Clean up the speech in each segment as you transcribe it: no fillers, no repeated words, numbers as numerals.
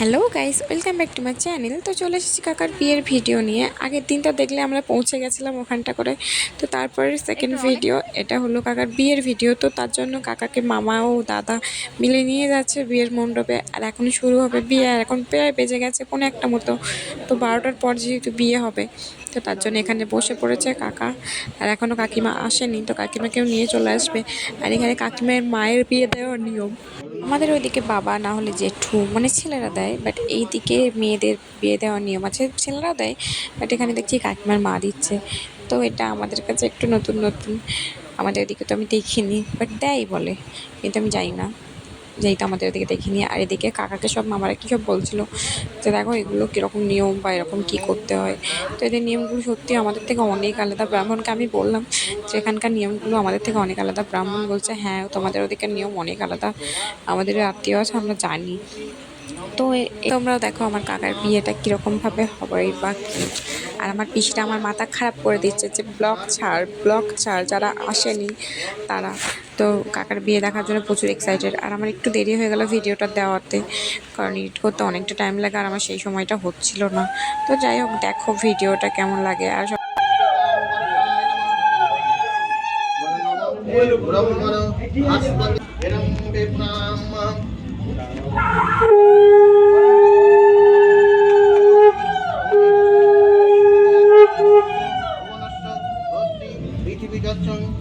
Hello guys, welcome back to my channel. তো চলে এসেছি কাকার বিয়ের ভিডিও নিয়ে। আগের দিনটা দেখলে আমরা পৌঁছে গেছিলাম ওখানটা করে। তো তারপরে সেকেন্ড ভিডিও, এটা হলো কাকার বিয়ের ভিডিও। তো তার জন্য কাকাকে মামা ও দাদা মিলে নিয়ে যাচ্ছে বিয়ের মণ্ডপে। আর এখন শুরু হবে বিয়ে। আর এখন প্রায় বেজে গেছে 1:30 মতো। তো 12টার পর যেহেতু বিয়ে হবে, তো তার জন্য এখানে বসে পড়েছে কাকা। আর এখনও কাকিমা আসেনি, তো কাকিমাকেও নিয়ে চলে আসবে। আর এখানে কাকিমার মায়ের বিয়ে দেওয়ার নিয়ম। আমাদের ওইদিকে বাবা না হলে জেঠু মানে ছেলেরা দেয়, বাট এই দিকে মেয়েদের বিয়ে দেওয়ার নিয়ম আছে, ছেলেরাও দেয়, বাট এখানে দেখছি কাকিমার মা দিচ্ছে। তো এটা আমাদের কাছে একটু নতুন নতুন। আমাদের এদিকে তো আমি দেখিনি, বাট দেয় বলে, কিন্তু আমি জানি না, যেহেতু আমাদের এদিকে দেখিনি। আর এদিকে কাকাকে সব মামারা কী সব বলছিল যে দেখো এগুলো কীরকম নিয়ম বা এরকম কী করতে হয়। তো এদের নিয়মগুলো সত্যি আমাদের থেকে অনেক আলাদা। ব্রাহ্মণকে আমি বললাম যে এখানকার নিয়মগুলো আমাদের থেকে অনেক আলাদা। ব্রাহ্মণ বলছে হ্যাঁ, তোমাদের ওদিকের নিয়ম অনেক আলাদা, আমাদের আত্মীয় আছে, আমরা জানি। তো তোমরাও দেখো আমার কাকার বিয়েটা কীরকমভাবে হবে বা কী। আর আমার পিসিটা আমার মাথা খারাপ করে দিচ্ছে যে ব্লগ ছাড়, যারা আসেনি তারা। তো কাকার বিয়ে দেখার জন্য প্রচুর এক্সাইটেড। আর আমার একটু দেরি হয়ে গেল ভিডিওটা দেওয়াতে, কারণ এডিট করতে অনেকটা টাইম লাগে, আর আমার সেই সময়টা হচ্ছিল না। তো যাই হোক, দেখো ভিডিওটা কেমন লাগে। আর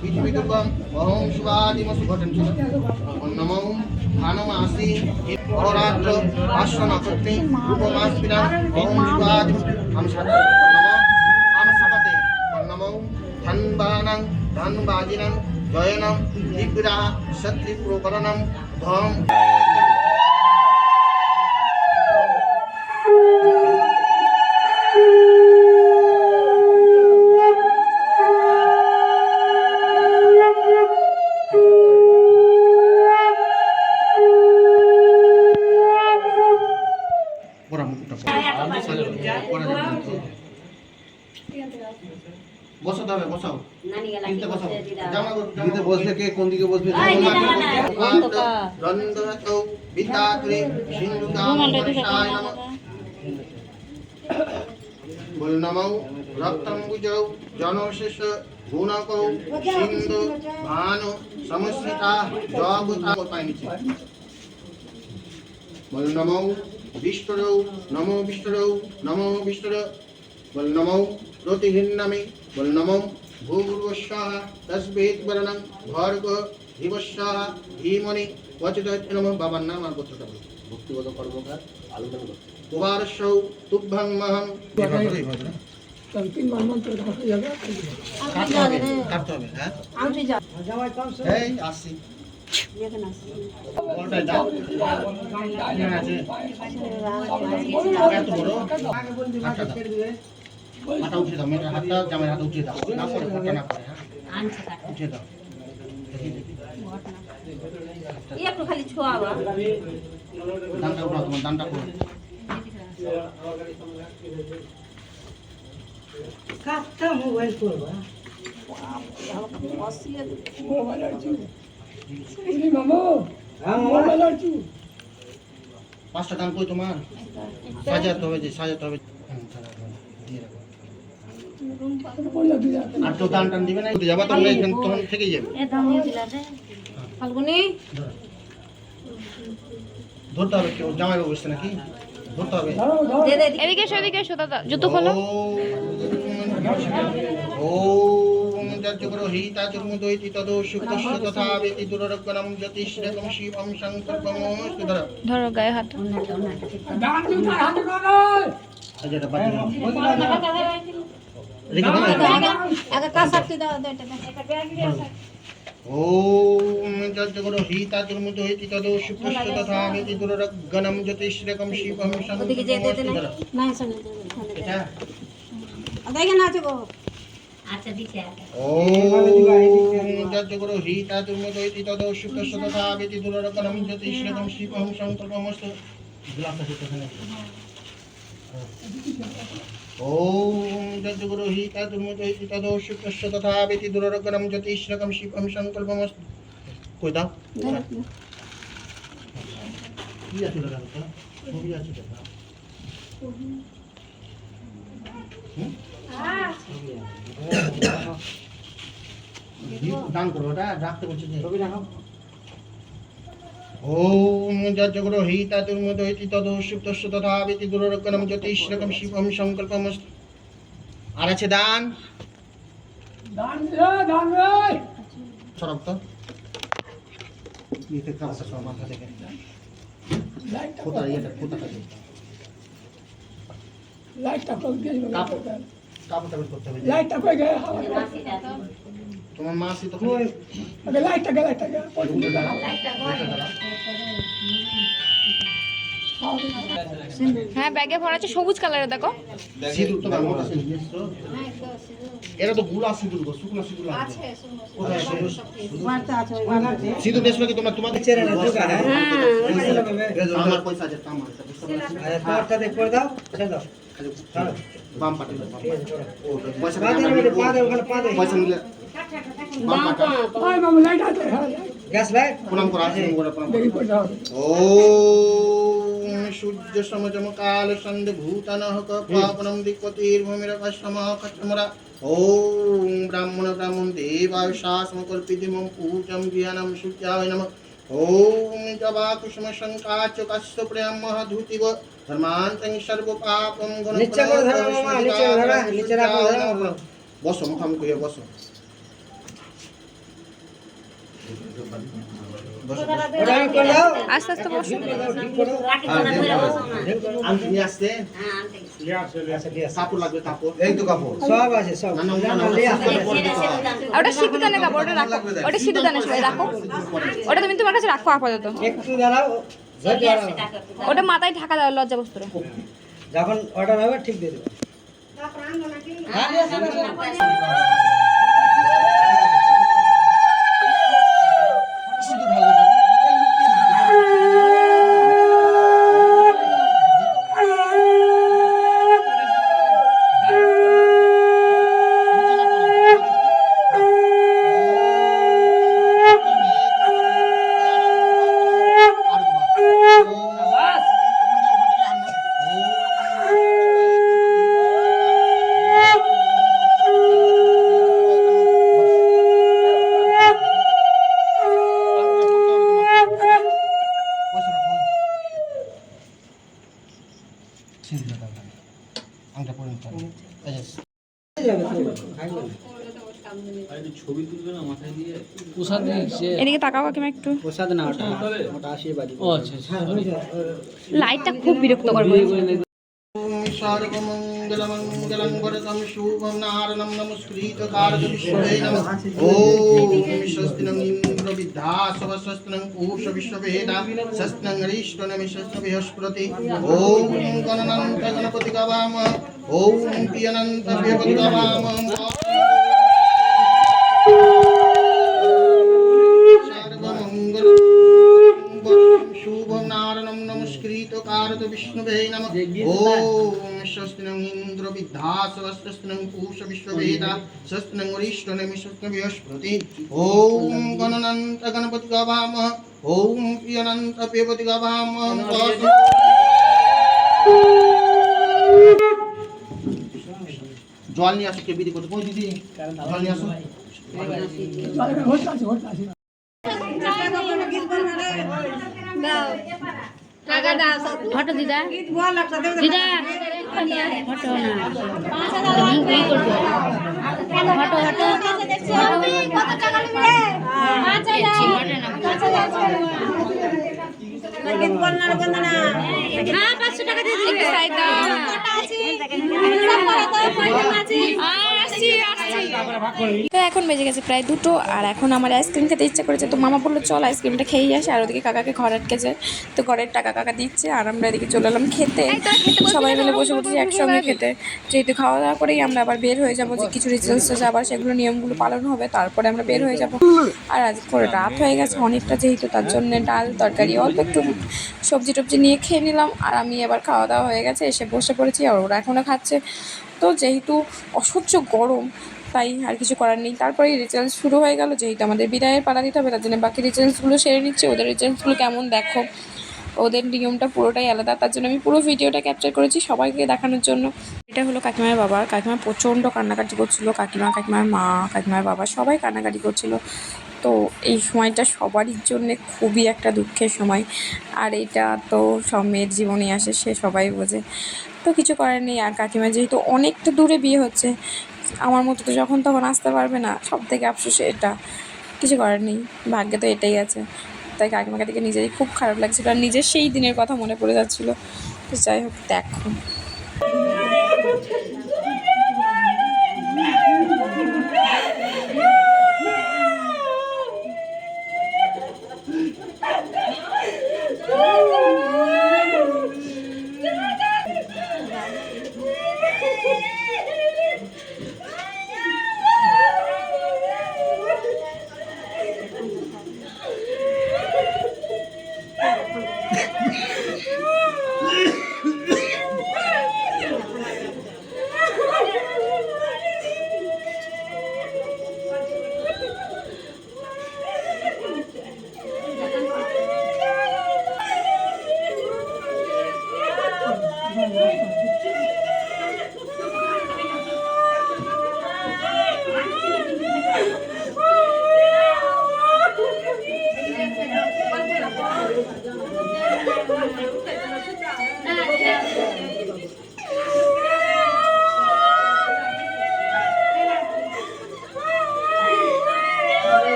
পৃথিবীদুর্গম অহং শিবাদিমসু ঘটন নমো ভানমাসি অহরাত্র আশ্র নক্ষত্রে রূপমাস্পিনাম অহং শিবাদিম আম সাথে আম সাথে নমো ধনবানাং ধনবাজিনাং জয়নম দিগ্বিরাহ শত্রিপ্রকরণম ধম। বসাতে হবে, বসাও। বসলে কে কোন দিকে বসবে? বল নমঃ রক্তম্বুজৌ জনশেষ গুণকৌ সিন্ধু ভানু সমস্মিতা জগতা পায় নিচে। বল নমঃ বিষ্ণুরৌ নমো বিষ্ণুরৌ নমো বিষ্ণুর। বল নমঃ প্রতিহিন্নামি। বল নমঃ ভূর্ভুবস্বাহ তস্মেৎ বরণং ভর্গো ধীমস্বাহ ধীমনি প্রচোদয়াৎ নমঃ। বাবার নাম আর গোত্রটা বল। ভক্তিগত কর্মকার আলোচনা করো। কুমারস্যৌ তুভ্যং মহং। তিনবার মন্ত্র কাটতে হবে, হ্যাঁ এই আসি হাতটা উঠিয়ে দাও, মেয়েটার হাতটা জামাই হাতে উঠিয়ে দাও, না পরে ফোটা না পরে, হ্যাঁ উঠিয়ে দাও। একটু খালি ছোঁয়াবা, দানটা উঠাও, তোমার দানটা করো। কাটটা মোবাইল করবা পাঁচটা দান কই তোমার? সাজাতে হবে, যে সাজাতে হবে। আর তো দান টান দিবে না, যাবা তাহলে এখান তখন থেকেই যাবে। ধরতে হবে, কেউ জামাই বাবু এসছে নাকি? ধরতে হবে। এদিকে এসো, এদিকে এসো দাদা, জুতো খোলো। ওম যজ্ঞকরো হি তাজুর্মুদৈতি তদো সুক্তস্য তথা বেতি দুররগণম জ্যোতিষ্রেকম শিবম সংকল্পমস্তু। ধরো গায়ে হাত। দান দিতে হাত করো। আজটা বাদ দাও। রেখে দাও। আগে কাসাতে দাও, এটা একটা ব্যাগ দিয়ে আসো। ওম যজ্ঞকরো হি তাজুর্মুদৈতি তদো সুক্তস্য তথা বেতি দুররগণম জ্যোতিষ্রেকম শিবম সংকল্পমস্তু। না শুনে এটা দেখেন আছে গো। আচ্ছা দিছে। ওম যজ্ঞকরো হি তাজুর্মুদৈতি তদো সুক্তস্য তথা বেতি দুররগণম জ্যোতিষ্রেকম শিবম সংকল্পমস্তু। গ্লাসটা সেখানে। ओम जज्गुरु हि तदुर्मुदो हि तदो शुक्लस्य तथा वेति दुररगणम ज्योतिष्रकम शिवम संकल्पमस्तु। कोई दाओ। ये चला रहा था। ছবি আছে তো? দান করো, ওটা রাখতে বলছি যে ছবি রাখো। ওম যজ্ঞগুরু হিতা দুর্মদ ইতি তদোষুপ্তস্য তথাবিতি দুররকণম জ্যোতিষ্রকম শিবম সংকল্পমস্তু। আর আছে দান সরব তো ইতে কাপড়টা সব মাথা থেকে কোথায় এটা কোথাটা দিয়ে কাপড়টা বের করতে হবে। তোমার মা আসি তখন হ্যাঁ ব্যাগে ভরা আছে, সবুজ কালারের দেখো। সিঁদুর তো আমার কাছে নিয়ে এসছো। এরা তো গুলা সিঁদুর গো, শুকনো সিঁদুর আছে। কোথায় সিঁদুর দেশ কি তোমরা তোমাদের চেহারা না দোকান হ্যাঁ আমার পয়সা আছে আমার এটা বুঝতে পারছি। আরে তোরটা দেখ করে দাও, ছেড়ে দাও বাম পাটে ও পয়সা পা দে ওখানে পা দে পয়সা নিলে বাম পাটে ওই মামু লাইট আছে গ্যাস লাইট প্রণাম করা আছে প্রণাম ওম সূর্য সমজম কাল সন্ধ্যে ভূতানঃ পাপনম দিকপতির্ভূমিরকসমঃ কচ্ছমরা ওম ব্রাহ্মণ ব্রাহ্মণ দেবায় শাসমকল্পিতিমং পূজম জ্ঞানম সূর্যায় নমঃ ওম জবাকুসুম শঙ্কাচ কাশ্য প্রিয়ম মহাধূতিব ধর্মান্তং সর্ব পাপং গণ নিচে করে ধরো মামা নিচে ধরো নিচে রাখো বসো মুখামুখি হয়ে বসো আস্তে আস্তে বসো। আনতে নিয়ে আসছে কাপড় লাগবে কাপড় এই তো কাপড় সব আছে সব ওটা সিঁদুরদানের কাপড়, ওটা রাখো, ওটা সিঁদুরদানের সবাই রাখো, ওটা তুমি তোমার কাছে রাখো আপাতত। একটু দাঁড়াও, ওটা মাথায় ঢাকা দাও লজ্জা বস্তুরে। যখন অর্ডার হবে ঠিক দিয়ে দেবো। এদিকে তাকাও কাকিমা একটু। প্রসাদ না ওটা ওটা আশীর্বাদ। ও আচ্ছা লাইটটা খুব বিরক্তকর করে। সর্বমঙ্গলমঙ্গলং বরদং শুভং নারায়ণং নমস্কৃতকারক বিশ্ববে নমঃ ওম স্বস্তিনং ইন্দ্র বিদ্যাসব স্বস্তিনং পূষা বিশ্ববেদা স্বস্তিনং হরিষ্ঠনং স্বস্তি বৃহস্পতি ওম গণনন্ত গণপতি গবাম ওম পিয়নন্ত পিয়পতি গবাম সর্বমঙ্গল শুভং নারায়ণং নমস্কৃতকারক বিষ্ণুবে নমঃ ওম স্বস্তিনং ইন্দ্র বিদ্যাসব স্বস্তিনং পূষা বিশ্ববেদা স্বস্তিনং হরিষ্ঠনং স্বস্তি বৃহস্পতি ওম গণনন্ত গণপতি গবাম ওম প্রিয়নন্ত প্রিয়পতি গবাম জল নিয়ে আসো কে বিধি করতে কই দিদি জল নিয়ে আসো ফটো দিদা দিদা ফটো না ফটো তো এখন বেজে গেছে প্রায় 2টো, আর এখন আমার আইসক্রিম খেতে ইচ্ছা করেছে। তো মামা বললো চল আইসক্রিমটা খেয়েই আসে, আর ওদিকে কাকাকে ঘর আটকেছে। তো ঘরের টাকা কাকা দিচ্ছে, আর আমরা এদিকে চলে এলাম খেতে। সবাই মিলে বসে পড়েছি একসঙ্গে খেতে। যেহেতু খাওয়া দাওয়া করেই আমরা আবার বের হয়ে যাবো, যে কিছু রিচুয়ালস আছে আবার সেগুলো নিয়মগুলো পালন হবে, তারপরে আমরা বের হয়ে যাব। আর আজ করে রাত হয়ে গেছে অনেকটা, যেহেতু তার জন্য ডাল তরকারি অল্প একটু সবজি টবজি নিয়ে খেয়ে নিলাম। আর আমি এবার খাওয়া দাওয়া হয়ে গেছে, এসে বসে পড়েছি, আর ওরা এখনও খাচ্ছে। তো যেহেতু অসহ্য গরম, তাই আর কিছু করার নেই। তারপরে রিচুয়ালস শুরু হয়ে গেল, যেহেতু আমাদের বিদায়ের পালা দিতে হবে, তার জন্য বাকি রিচুয়ালসগুলো সেরে নিচ্ছে। ওদের রিচুয়ালসগুলো কেমন দেখো। ওদের নিয়মটা পুরোটাই আলাদা, তার জন্য আমি পুরো ভিডিওটা ক্যাপচার করেছি সবাইকে দেখানোর জন্য। এটা হলো কাকিমার বাবা। কাকিমা প্রচণ্ড কান্নাকাটি করছিল, কাকিমার মা, কাকিমার বাবা সবাই কান্নাকাটি করছিল। তো এই সময়টা সবারই জন্যে খুবই একটা দুঃখের সময়, আর এটা তো সব মেয়ের জীবনে আসে, সে সবাই বোঝে। তো কিছু করার নেই। আর কাকিমা যেহেতু অনেকটা দূরে বিয়ে হচ্ছে, আমার মতো তো যখন তখন আসতে পারবে না, সব থেকে আফসোস এটা। কিছু করার নেই, ভাগ্যে তো এটাই আছে। তাই কাকিমাকে দেখে নিজেরই খুব খারাপ লাগছিলো, আর নিজের সেই দিনের কথা মনে পড়ে যাচ্ছিলো। তো যাই হোক, দেখো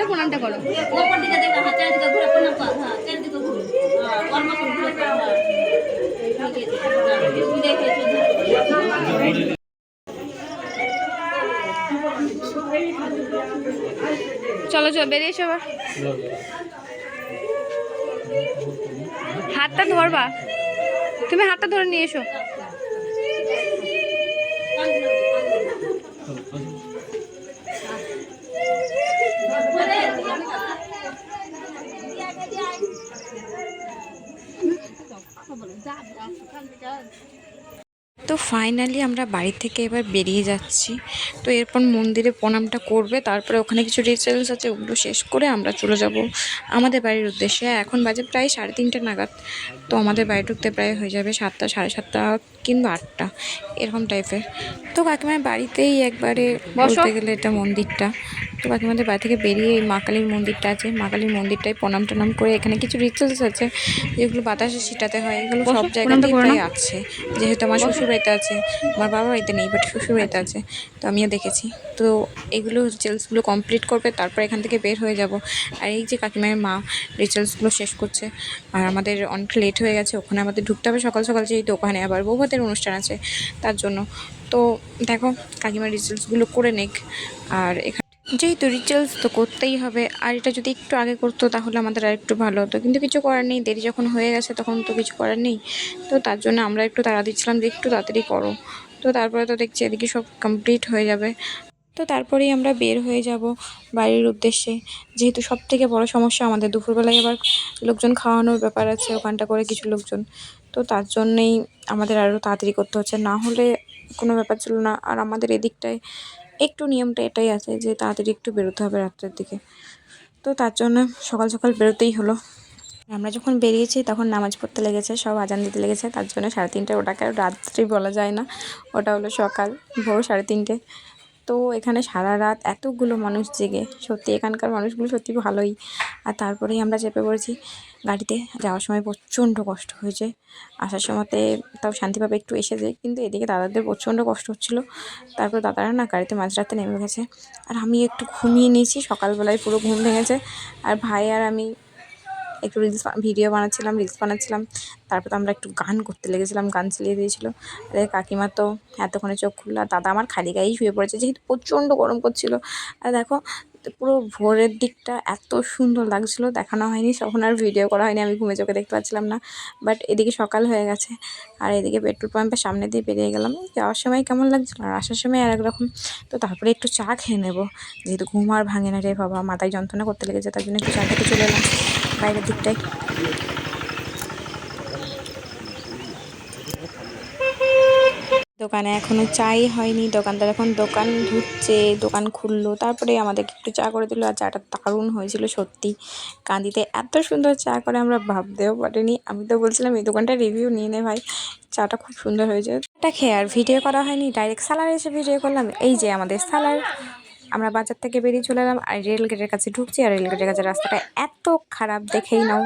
প্রণামটা করো। চলো চলো বেরিয়ে এসো। হাতটা ধরবা, তুমি হাতটা ধরে নিয়ে এসো। তো তো ফাইনালি আমরা বাড়ি থেকে এবার বেরিয়ে যাচ্ছি। তো এরপর মন্দিরে প্রণামটা করবে, তারপরে ওখানে কিছু রিচুয়ালস আছে ওগুলো শেষ করে আমরা চলে যাব আমাদের বাড়ির উদ্দেশ্যে। এখন বাজে প্রায় 3:30 নাগাদ। তো আমাদের বাড়ি ঢুকতে প্রায় হয়ে যাবে 7টা, 7:30 কিংবা 8টা এরকম টাইপের। তো কাকিমার বাড়িতেই একবারে বলতে গেলে এটা মন্দিরটা। তো কাকিমাদের বাড়ি থেকে বেরিয়ে এই মা কালীর মন্দিরটা আছে, মা কালীর মন্দিরটায় প্রণাম টনাম করে এখানে কিছু রিচুয়ালস আছে যেগুলো বাতাসে ছিটাতে হয়, এগুলো সব জায়গাতেই প্রায় আছে। যেহেতু আমার শ্বশুরবাড়িতে আছে, আমার বাবা বাড়িতে নেই, বাট শ্বশুরবাড়িতে আছে, তো আমিও দেখেছি। তো এগুলো রিচুয়ালসগুলো কমপ্লিট করবে, তারপর এখান থেকে বের হয়ে যাব। আর এই যে কাকিমার মা রিচুয়ালসগুলো শেষ করছে, আর আমাদের অনেক লেট হয়ে গেছে, ওখানে আমাদের ঢুকতে হবে সকাল সকাল, যেহেতু ওখানে আবার বৌভাতের অনুষ্ঠান আছে তার জন্য। তো দেখো কাকিমার রিচুয়ালসগুলো করে নেক। আর এখানে যেহেতু রিচুয়ালস তো করতেই হবে, আর এটা যদি একটু আগে করতো তাহলে আমাদের আর একটু ভালো হতো, কিন্তু কিছু করার নেই, দেরি যখন হয়ে গেছে তখন তো কিছু করার নেই। তো তার জন্য আমরা একটু তাড়া দিচ্ছিলাম যে একটু তাড়াতাড়ি করো। তো তারপরে তো দেখছি এদিকে সব কমপ্লিট হয়ে যাবে। তো তারপরেই আমরা বের হয়ে যাব বাড়ির উদ্দেশ্যে। যেহেতু সবথেকে বড় সমস্যা আমাদের দুপুরবেলায় আবার লোকজন খাওয়ানোর ব্যাপার আছে ওখানটা করে কিছু লোকজন। তো তার জন্যেই আমাদের আরও তাড়াতাড়ি করতে হচ্ছে, না হলে কোনো ব্যাপার ছিল না। আর আমাদের এদিকটায় একটু নিয়মটা এটাই আছে যে তাড়াতাড়ি একটু বেরোতে হবে রাত্রের দিকে। তো তার জন্য সকাল সকাল বেরোতেই হলো। আমরা যখন বেরিয়েছি তখন নামাজ পড়তে লেগেছে, সব আজান দিতে লেগেছে, তার জন্য 3:30। ওটাকে আর রাত্রি বলা যায় না, ওটা হলো সকাল, ভোর 3:30। তো এখানে সারা রাত এতগুলো মানুষ জেগে, সত্যি এখানকার মানুষগুলো সত্যি ভালোই। আর তারপরেই আমরা চেপে পড়েছি গাড়িতে। যাওয়ার সময় প্রচণ্ড কষ্ট হয়েছে, আসার সময়তে তাও শান্তিভাবে একটু এসে যায়, কিন্তু এদিকে দাদাদের প্রচণ্ড কষ্ট হচ্ছিলো। তারপর দাদারা না গাড়িতে মাঝরাতে নেমে গেছে, আর আমি একটু ঘুমিয়ে নিয়েছি, সকালবেলায় পুরো ঘুম ভেঙেছে। আর ভাই আর আমি একটু ভিডিও বানাচ্ছিলাম, রিলস বানাচ্ছিলাম। তারপর তো আমরা একটু গান করতে লেগেছিলাম, গান চালিয়ে দিয়েছিলো। আর কাকিমা তো এতক্ষণে চোখ খুললো, আর দাদা আমার খালি গায়েই শুয়ে পড়েছে, যেহেতু প্রচণ্ড গরম করছিল। আর দেখো পুরো ভোরের দিকটা এত সুন্দর লাগছিলো, দেখানো হয়নি, তখন আর ভিডিও করা হয়নি, আমি ঘুমে চোখে দেখতে পাচ্ছিলাম না। বাট এদিকে সকাল হয়ে গেছে, আর এদিকে পেট্রোল পাম্পের সামনে দিয়ে বেরিয়ে গেলাম। যাওয়ার সময় কেমন লাগছিলো আর আসার সময় আর একরকম। তো তারপরে একটু চা খেয়ে নেবো, যেহেতু ঘুম আর ভাঙে না রে বাবা, মাথায় যন্ত্রণা করতে লেগেছে, তার জন্য একটু চা খেতে চলে এলাম বাইরের দিকটায়। দোকানে এখনও চাই হয়নি, দোকানদার এখন দোকান ধুচ্ছে, দোকান খুললো, তারপরে আমাদেরকে একটু চা করে দিল। আর চাটা দারুণ হয়েছিল সত্যি, কান্দিতে এত সুন্দর চা করে আমরা ভাবতেও পারিনি। আমি তো বলছিলাম এই দোকানটা রিভিউ নিয়ে নে ভাই, চাটা খুব সুন্দর হয়েছে। চাটা খেয়ে আর ভিডিও করা হয়নি, ডাইরেক্ট সালারে এসে ভিডিও করলাম। এই যে আমাদের সালার, আমরা বাজার থেকে বেরিয়ে চলে এলাম, আর রেল গেটের কাছে ঢুকছি। আর রেল গেটের কাছে রাস্তাটা এত খারাপ, দেখেই নাও,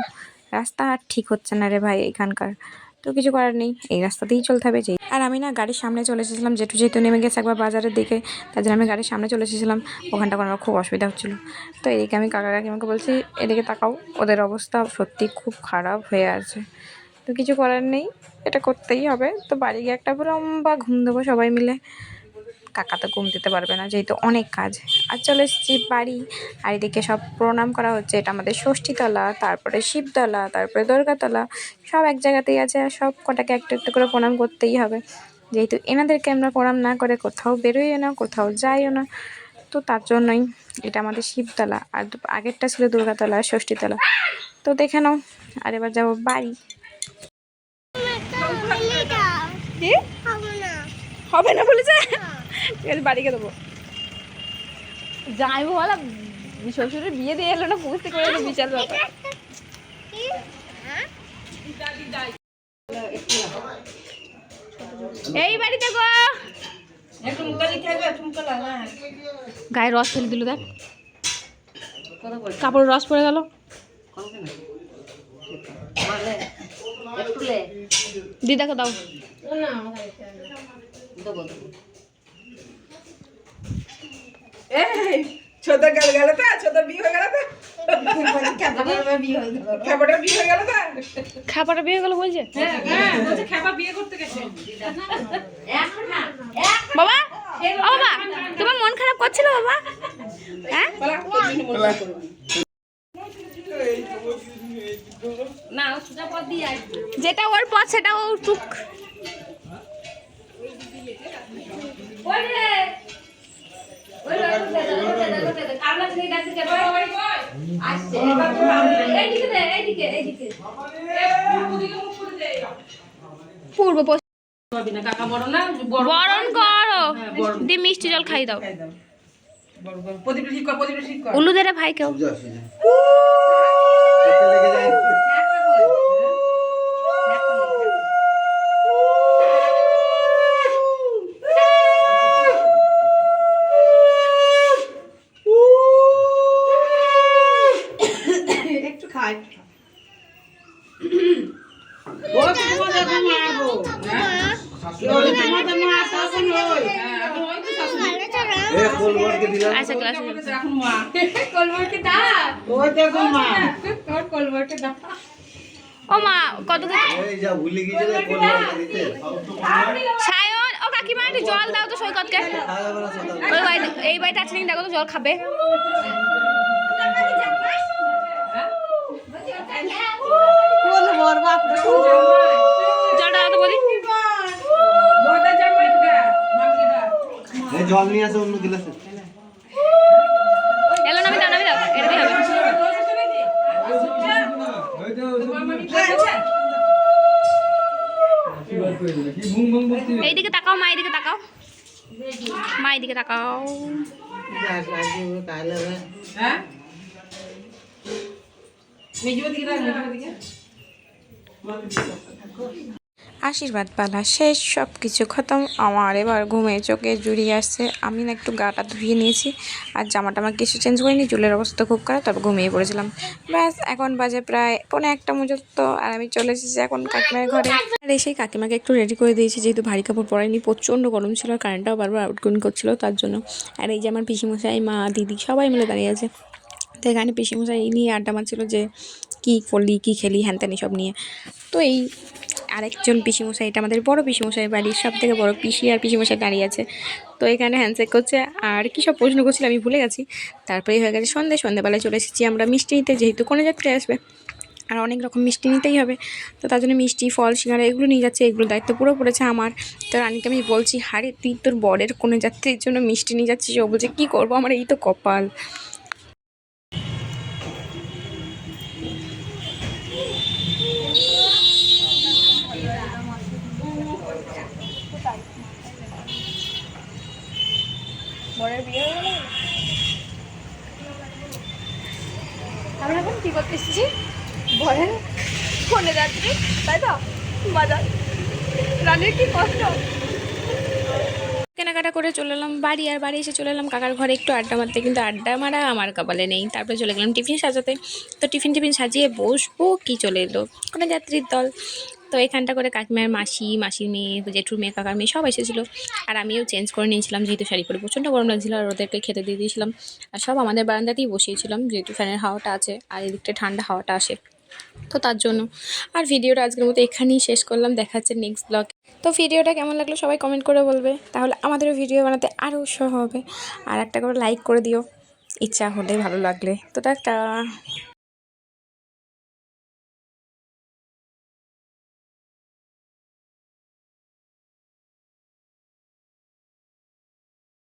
রাস্তা আর ঠিক হচ্ছে না রে ভাই এখানকার। তো কিছু করার নেই, এই রাস্তাতেই চলতে হবে। যেই আর আমি না গাড়ির সামনে চলে এসেছিলাম, যেহেতু নেমে গেছে একবার বাজারের দিকে, তার জন্য আমি গাড়ির সামনে চলে এসেছিলাম। ওখানটা করে আমার খুব অসুবিধা হচ্ছিলো। তো এদিকে আমি কাকা কাকিমাকে বলছি এদিকে তাকাও, ওদের অবস্থা সত্যি খুব খারাপ হয়ে আছে। তো কিছু করার নেই, এটা করতেই হবে। তো বাড়ি গিয়ে একটা লম্বা ঘুম দেবো সবাই মিলে। কাকা তো ঘুম দিতে পারবে না, যেহেতু অনেক কাজ। আর চলে এসেছি বাড়ি, আর এদিকে সব প্রণাম করা হচ্ছে। এটা আমাদের ষষ্ঠীতলা, তারপরে শিবতলা, তারপরে দুর্গাতলা, সব এক জায়গাতেই আছে। আর সব কটাকে একটু একটু করে প্রণাম করতেই হবে, যেহেতু এনাদেরকে আমরা প্রণাম না করে কোথাও বেরোইও না, কোথাও যাইও না। তো তার জন্যই এটা আমাদের শিবতলা, আর আগেরটা ছিল দুর্গাতলা আর ষষ্ঠীতলা। তো দেখে নাও, আর এবার যাবো বাড়ি। কি হবে না বলেছে, ঠিক আছে বাড়িকে দেবো। যাইবো বলা, শ্বশুরের বিয়ে দিয়ে এলো না, বুঝতে করে এলো, বিশাল ব্যাপার। এই বাড়িতে গো গায়ে রস ফেলে দিল, দেখ কাপড় রস পড়ে গেল। দিদাকে দাও। ছোটর গেল গেল তো, ছোটর বিয়ে হয়ে গেল তো, খেপাটার বিয়ে হয়ে গেল তো, খাবারটা বিয়ে গেল বলছে। হ্যাঁ বলছে খেপা বিয়ে করতে গেছে। বাবা, ও বাবা, তোমার মন খারাপ করছিল বাবা? হ্যাঁ যেটা ওর পথ সেটা ও টুক। পূর্ব খাবি না কাকা বড় না বরণ করো দি মিষ্টি জল খাই দাও। খাই দাও বড় বড় প্রদীপটা ঠিক কর প্রদীপটা ঠিক কর উলু দেরে ভাই কেউ একটু খাই ও তোমার দেখো মারবো হ্যাঁ ওই তোমার মা শাসন হই হ্যাঁ এখন ওই তো শাসন আচ্ছা ক্লাস এখন মা কলবরকে দা ওই দেখো মা তোর কলবরকে দা ও মা কত এই যা ভুলে গিয়েছিল কোলবারটা দিতে সায়ন ও কাকিমা একটু জল দাও তো সৈকতকে। ওই ভাই এই ভাই তাছাড়া দেখো তো জল খাবে। কলবর বাপ রে জলটা দাও তো বলি। বড়টা জামাই দা মাকে দা এই জল নিয়ে আসো অন্য গ্লাসে এলো নামি দাও এটা দিয়ে হবে। এইদিকে তাকাও মা, এইদিকে তাকাও মা, এইদিকে তাকাও। হ্যাঁ মেজো দিকে রাখ মেজো দিকে আশীর্বাদ পালা শেষ, সব কিছু খতম। আমার এবার ঘুমে চোখে জুড়িয়ে আসছে। আমি না একটু গাটা ধুয়ে নিয়েছি আর জামাটা আমার কিছু চেঞ্জ করিনি, চুলের অবস্থা খুব খারাপ, তবে ঘুমিয়ে পড়েছিলাম। ব্যাস এখন বাজে প্রায় 1:45 পর্যন্ত আর আমি চলে এসেছি এখন কাকিমার ঘরে। আর এসেই কাকিমাকে একটু রেডি করে দিয়েছি, যেহেতু ভারী কাপড় পরাইনি, প্রচণ্ড গরম ছিল আর কারেন্টটাও বারবার আউটগোয়িং করছিল তার জন্য। আর এই যে আমার পিসিমশাই, মা, দিদি সবাই মিলে দাঁড়িয়ে আছে। তো এখানে পিসিমশাই নিয়ে আড্ডা মারছিল যে কী করলি কী খেলি হ্যান ত্যান সব নিয়ে। তো এই আরেকজন পিসিমশাই, এটা আমাদের বড় পিসিমশাই, বাড়ির সব থেকে বড় পিসি আর পিসিমশাই দাঁড়িয়ে আছে। তো এখানে হ্যান্ডশেক করছে আর কী সব প্রশ্ন করছিল আমি ভুলে গেছি। তারপরেই হয়ে গেছে সন্ধ্যেবেলায় চলে এসেছি আমরা মিষ্টি নিতে, যেহেতু কনেযাত্রী আসবে আর অনেক রকম মিষ্টি নিতেই হবে। তো তার জন্য মিষ্টি, ফল, সিঙ্গারা এগুলো নিয়ে যাচ্ছে। এগুলো দায়িত্ব পুরো পড়েছে আমার। তো রানীকে আমি বলছি, হারে তুই তোর বরের কনেযাত্রীর জন্য মিষ্টি নিয়ে যাচ্ছিস? ও বলছে কী করবো, আমার এই তো কপাল। আমরা এখন কি করতে এসেছি? বরের ফোনে যাত্রী, তাই তো মজা, রানীর কি কষ্ট। কেনাকাটা করে চলে এলাম বাড়ি, আর বাড়ি এসে চলে এলাম কাকার ঘরে একটু আড্ডা মারতে, কিন্তু আড্ডা মারা আমার কপালে নেই। তারপরে চলে গেলাম টিফিন সাজাতে। তো টিফিন সাজিয়ে বসবো কি চলে এলো কোনো যাত্রীর দল। তো এখানটা করে কাকিমার মাসির মেয়ে, জেঠুর মেয়ে, কাকার মেয়ে সব এসেছিলো। আর আমিও চেঞ্জ করে নিয়েছিলাম, যেহেতু শাড়ি পরে প্রচণ্ড গরম লাগছিলো, আর ওদেরকে খেতে দিয়ে দিয়েছিলাম। আর সব আমাদের বারান্দাতেই বসিয়েছিলাম, যেহেতু ফ্যানের হাওয়াটা আছে আর এদিকটা ঠান্ডা হাওয়াটা আসে, তো তার জন্য। আর ভিডিওটা আজকের মতো এখানেই শেষ করলাম, দেখা হচ্ছে নেক্সট ব্লগ। তো ভিডিওটা কেমন লাগলো সবাই কমেন্ট করে বলবে, তাহলে আমাদেরও ভিডিও বানাতে আরও উৎসাহ হবে। আর একটা করে লাইক করে দিও ইচ্ছা হলে, ভালো লাগলে। তো টাটা।